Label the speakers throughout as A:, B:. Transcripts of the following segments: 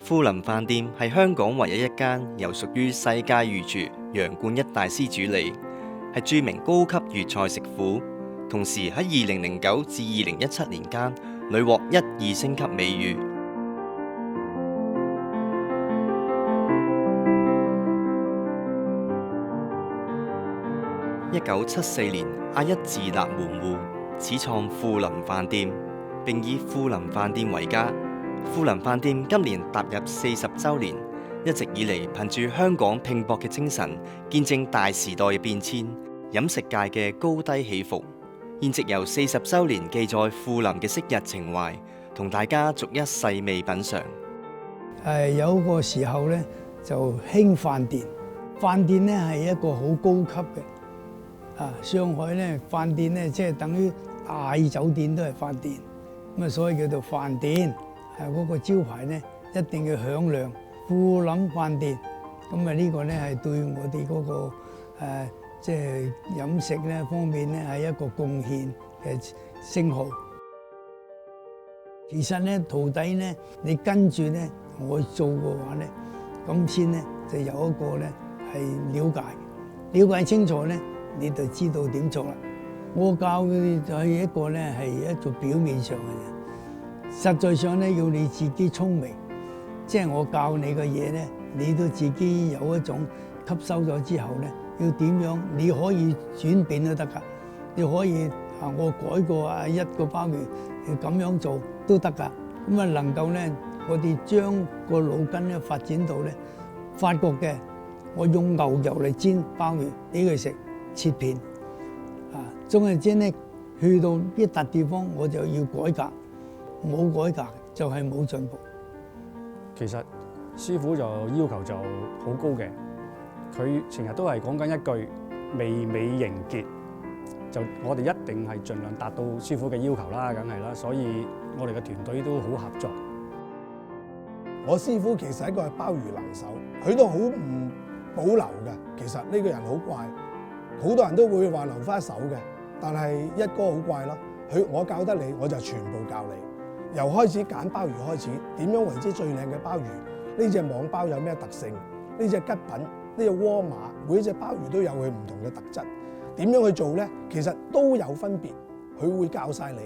A: 富林飯店係香港唯一一間由屬於世界御廚楊冠一大師主理，係著名高級粵菜食府，同時喺2009至2017年間屢獲1、2星級美譽。1974年，阿一自立門戶，始創富林飯店，並以富林飯店為家。富林飯店今年踏入40週年，一直以嚟憑住香港拼搏嘅精神，見證大時代嘅變遷，飲食界嘅高低起伏。現藉由40週年記載富林嘅昔日情懷，同大家逐一細味品嚐。
B: 有個時候咧就興飯店，飯店咧係一個好高級嘅。上海咧飯店咧即係等於大酒店都係飯店，咁啊所以叫做飯店。嗰個招牌咧一定要響亮，富林飯店。咁啊呢個咧係對我哋嗰個即係飲食咧方面咧係一個貢獻嘅稱號。其實咧徒弟咧你跟住咧我做嘅話咧，咁先咧就有一個咧係了解清楚咧，你就知道點做啦。我教嘅就係一個咧係一個表面上嘅人。實在上咧，要你自己聰明，即係我教你嘅嘢咧，你都自己有一種吸收咗之後咧，要點樣？你可以轉變都得㗎，你可以我改個一個鮑魚咁樣做都得㗎。咁啊能夠咧，我哋將個腦筋咧發展到咧，法國嘅我用牛油嚟煎鮑魚俾佢食，切片總係煎咧，去到一笪地方我就要改革。冇改革就係冇進步。
C: 其實師傅就要求就好高嘅，佢成日都係講緊一句味美形潔，就我哋一定係盡量達到師傅嘅要求啦，梗係啦。所以我哋嘅團隊都好合作。
D: 我師傅其實係一個係鮑魚能手，佢都好唔保留嘅。其實呢個人好怪，好多人都會話留翻手嘅，但係一哥好怪咯。我教得你，我就全部教你。由開始揀鮑魚開始，點樣為之最靚嘅鮑魚？呢隻網鮑有咩特性？呢隻吉品，呢隻窩馬，每一隻鮑魚都有佢唔同嘅特質。點樣去做呢？其實都有分別，佢會教晒你。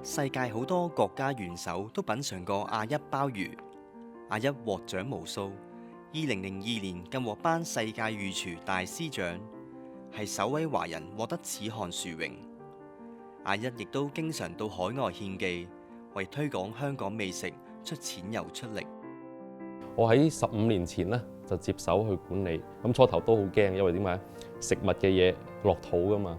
A: 世界好多國家元首都品嚐過阿一鮑魚，阿一獲獎無數。2002年更獲頒世界御廚大師獎，係首位華人獲得此項殊榮。阿一亦都經常到海外獻技，為推廣香港美食出錢又出力。
E: 我喺15年前咧就接手去管理，咁初頭都好驚，因為點解？食物嘅嘢落肚噶嘛，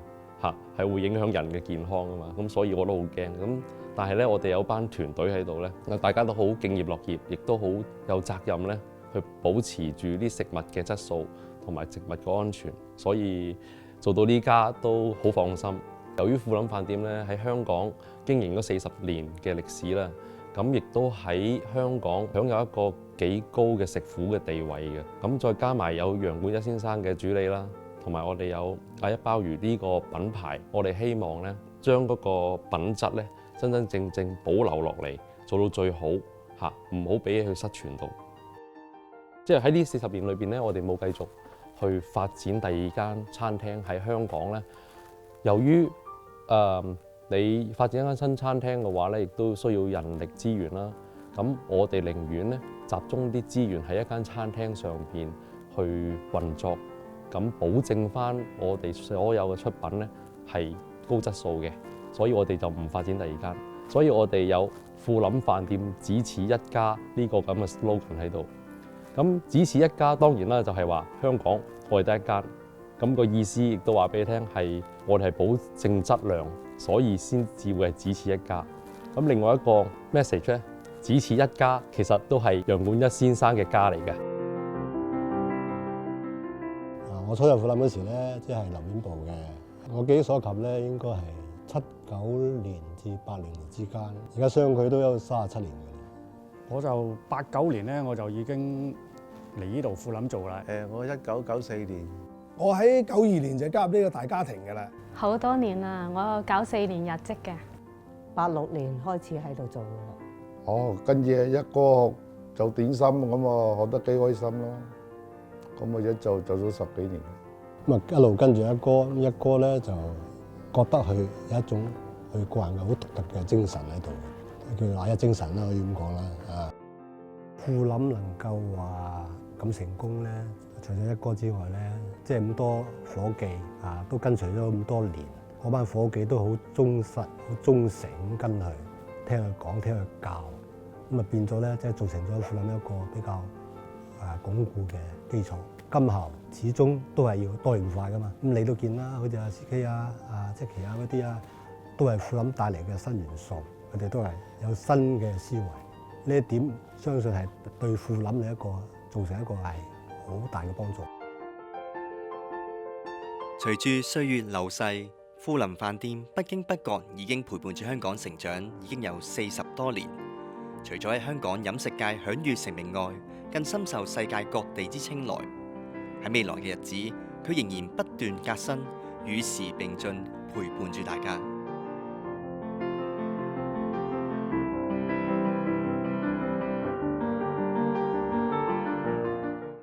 E: 係會影響人嘅健康噶嘛，咁所以我都好驚。咁但係咧，我哋有班團隊喺度咧，大家都好敬業樂業，亦都好有責任咧，去保持住啲食物嘅質素同埋食物嘅安全，所以做到呢家都好放心。由於富林飯店咧喺香港經營咗40年嘅歷史啦，咁亦都喺香港享有一個幾高嘅食府嘅地位嘅。咁再加埋有楊冠一先生嘅主理啦，同埋我哋有阿一鮑魚呢個品牌，我哋希望咧將嗰個品質咧真正保留落嚟，做到最好嚇，唔好俾佢失傳到。即係喺呢40年裏邊咧，我哋冇繼續去發展第二間餐廳喺香港咧。由於你發展一間新餐廳嘅話咧，亦都需要人力資源啦。咁我哋寧願咧集中啲資源喺一間餐廳上邊去運作，咁保證翻我哋所有嘅出品咧係高質素嘅。所以我哋就唔發展第二間。所以我哋有富林飯店只此一家呢個咁嘅 slogan 喺度。咁只此一家當然啦，就係話香港我哋得一間。咁個意思亦都話俾你聽，係我哋係保證質量，所以先至會係只此一家。咁另外一個 message 咧，只此一家其實都係楊冠一先生嘅家嚟嘅。
F: 我初入富林嗰時咧，即係樓面部嘅。我記憶所及咧，應該係79年至80年之間。而家相距都有37年嘅啦。
C: 我就89年咧，我就已經嚟呢度富林做啦。
G: 我1994年。
D: 我喺92年就加入呢個大家庭㗎啦。
H: 好多年啦，我94年入職嘅。
I: 86年開始喺度做㗎啦。
G: 跟住一哥做點心咁啊，學得幾開心咯。咁我一做咗10幾年。
F: 咁啊一路跟住一哥，一哥咧就覺得佢有一種佢個人嘅好獨特嘅精神喺度，叫做亞一精神啦，可以咁講啦。啊，富林能夠話咁成功咧，除咗一哥之外咧，即係咁多伙計啊，都跟隨咗咁多年，嗰班伙計都好忠實、好忠誠咁跟佢，聽佢講、聽佢教，咁啊變咗咧，即係造成咗富林一個比較鞏固嘅基礎。今後始終都係要多元化噶嘛，咁你都見啦，好似阿 CK 啊、積奇啊嗰啲啊，都係富林帶嚟嘅新元素，佢哋都係有新嘅思維。呢一點相信係對富林嘅一個造成一個係好大嘅幫助。
A: 隨住歲月流逝，富林飯店不經不覺已經陪伴住香港成長，已經有40多年。除咗喺香港飲食界享譽盛名外，更深受世界各地之青睞。喺未來嘅日子，佢仍然不斷革新，與時並進，陪伴住大家。